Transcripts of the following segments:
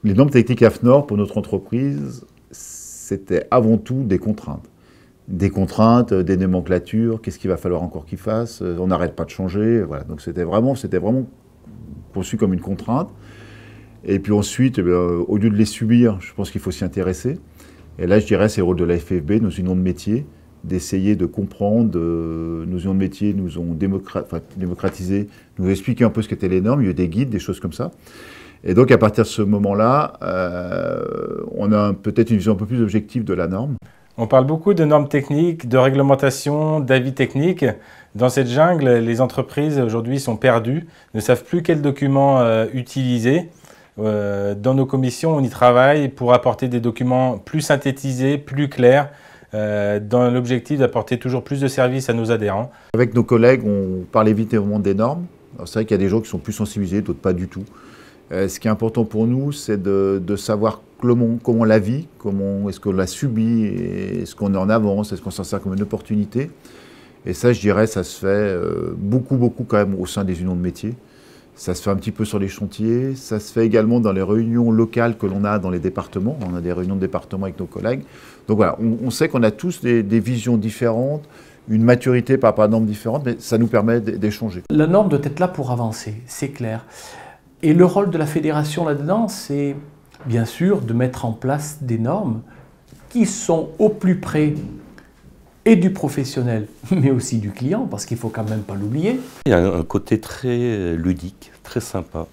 Les normes techniques AFNOR, pour notre entreprise, c'était avant tout des contraintes. Des contraintes, des nomenclatures, qu'est-ce qu'il va falloir encore qu'ils fassent, on n'arrête pas de changer. Voilà. Donc c'était vraiment conçu comme une contrainte. Et puis ensuite, au lieu de les subir, je pense qu'il faut s'y intéresser. Et là, je dirais, c'est le rôle de la FFB, nos unions de métiers, d'essayer de comprendre. Nos unions de métiers nous ont démocratisé, nous ont expliqué un peu ce qu'étaient les normes, il y a eu des guides, des choses comme ça. Et donc, à partir de ce moment-là, on a peut-être une vision un peu plus objective de la norme. On parle beaucoup de normes techniques, de réglementation, d'avis techniques. Dans cette jungle, les entreprises aujourd'hui sont perdues, ne savent plus quels documents utiliser. Dans nos commissions, on y travaille pour apporter des documents plus synthétisés, plus clairs, dans l'objectif d'apporter toujours plus de services à nos adhérents. Avec nos collègues, on parle évidemment des normes. C'est vrai qu'il y a des gens qui sont plus sensibilisés, d'autres pas du tout. Ce qui est important pour nous, c'est de savoir comment on la vit, comment est-ce qu'on l'a subit, est-ce qu'on est en avance, est-ce qu'on s'en sert comme une opportunité. Et ça, je dirais, ça se fait beaucoup quand même au sein des unions de métiers. Ça se fait un petit peu sur les chantiers, ça se fait également dans les réunions locales que l'on a dans les départements. On a des réunions de département avec nos collègues. Donc voilà, on sait qu'on a tous des visions différentes, une maturité par rapport à des normes différentes, mais ça nous permet d'échanger. La norme doit être là pour avancer, c'est clair. Et le rôle de la fédération là-dedans, c'est bien sûr de mettre en place des normes qui sont au plus près et du professionnel, mais aussi du client, parce qu'il ne faut quand même pas l'oublier. Il y a un côté très ludique, très sympa,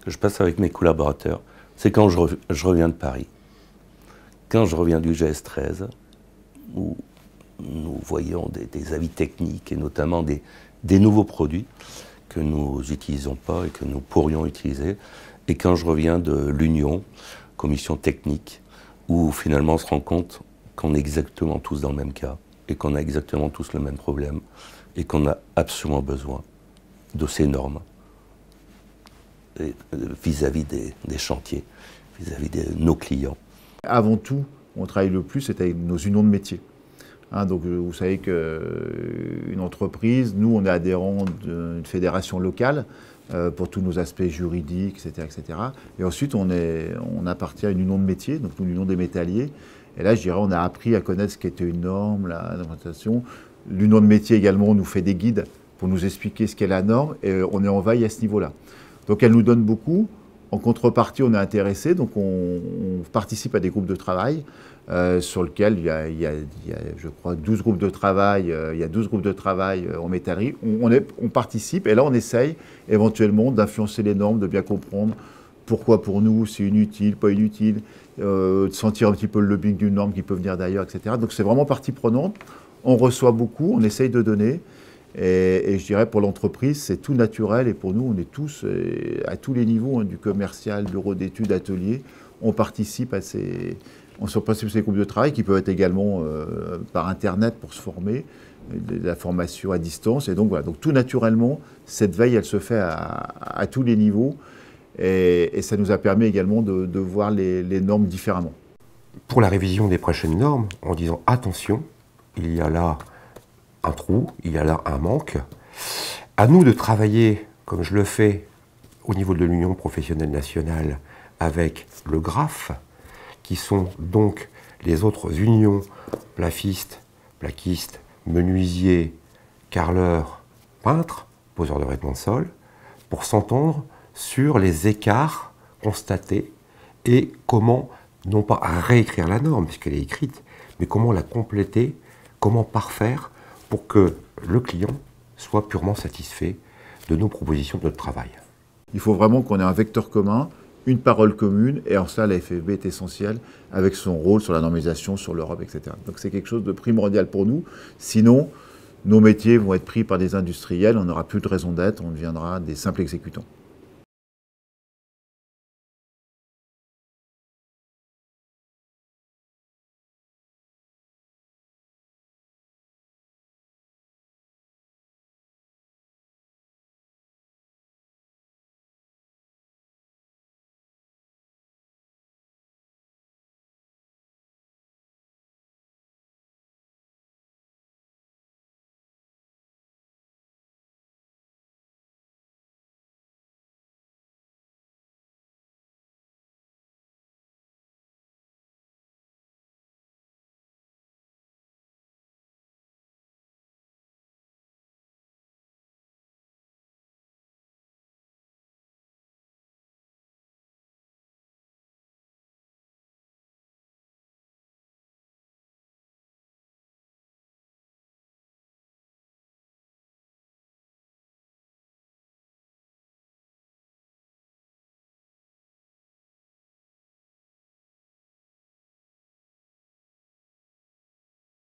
que je passe avec mes collaborateurs. C'est quand je reviens de Paris, quand je reviens du GS13, où nous voyons des avis techniques et notamment des nouveaux produits que nous n'utilisons pas et que nous pourrions utiliser. Et quand je reviens de l'Union, commission technique, où finalement on se rend compte qu'on est exactement tous dans le même cas et qu'on a exactement tous le même problème et qu'on a absolument besoin de ces normes vis-à-vis des chantiers, vis-à-vis de nos clients. Avant tout, on travaille le plus, c'est avec nos unions de métiers. Donc vous savez qu'une entreprise, nous on est adhérents d'une fédération locale pour tous nos aspects juridiques, etc. etc. Et ensuite on appartient à une union de métiers, donc l'union des métalliers. Et là je dirais on a appris à connaître ce qu'était une norme, la réglementation. L'union de métiers également nous fait des guides pour nous expliquer ce qu'est la norme et on est en veille à ce niveau-là. Donc elle nous donne beaucoup. En contrepartie, on est intéressé, donc on participe à des groupes de travail sur lesquels il y a, je crois, 12 groupes de travail. Il y a 12 groupes de travail en métallerie. On participe et là, on essaye éventuellement d'influencer les normes, de bien comprendre pourquoi pour nous c'est inutile, pas inutile, de sentir un petit peu le lobbying d'une norme qui peut venir d'ailleurs, etc. Donc c'est vraiment partie prenante. On reçoit beaucoup, on essaye de donner. Et je dirais pour l'entreprise, c'est tout naturel et pour nous, on est tous à tous les niveaux, du commercial, bureau d'études, atelier, on participe à ces groupes de travail qui peuvent être également par Internet pour se former, de la formation à distance. Et donc voilà, donc tout naturellement, cette veille, elle se fait à tous les niveaux et ça nous a permis également de voir les normes différemment. Pour la révision des prochaines normes, en disant attention, il y a là un trou, il y a là un manque. À nous de travailler, comme je le fais au niveau de l'Union professionnelle nationale, avec le GRAF, qui sont donc les autres unions, plafistes, plaquistes, menuisiers, carreleurs, peintres, poseurs de vêtements de sol, pour s'entendre sur les écarts constatés et comment, non pas réécrire la norme, puisqu'elle est écrite, mais comment la compléter, comment parfaire pour que le client soit purement satisfait de nos propositions de notre travail. Il faut vraiment qu'on ait un vecteur commun, une parole commune, et en cela la FFB est essentielle avec son rôle sur la normalisation, sur l'Europe, etc. Donc c'est quelque chose de primordial pour nous, sinon nos métiers vont être pris par des industriels, on n'aura plus de raison d'être, on deviendra des simples exécutants.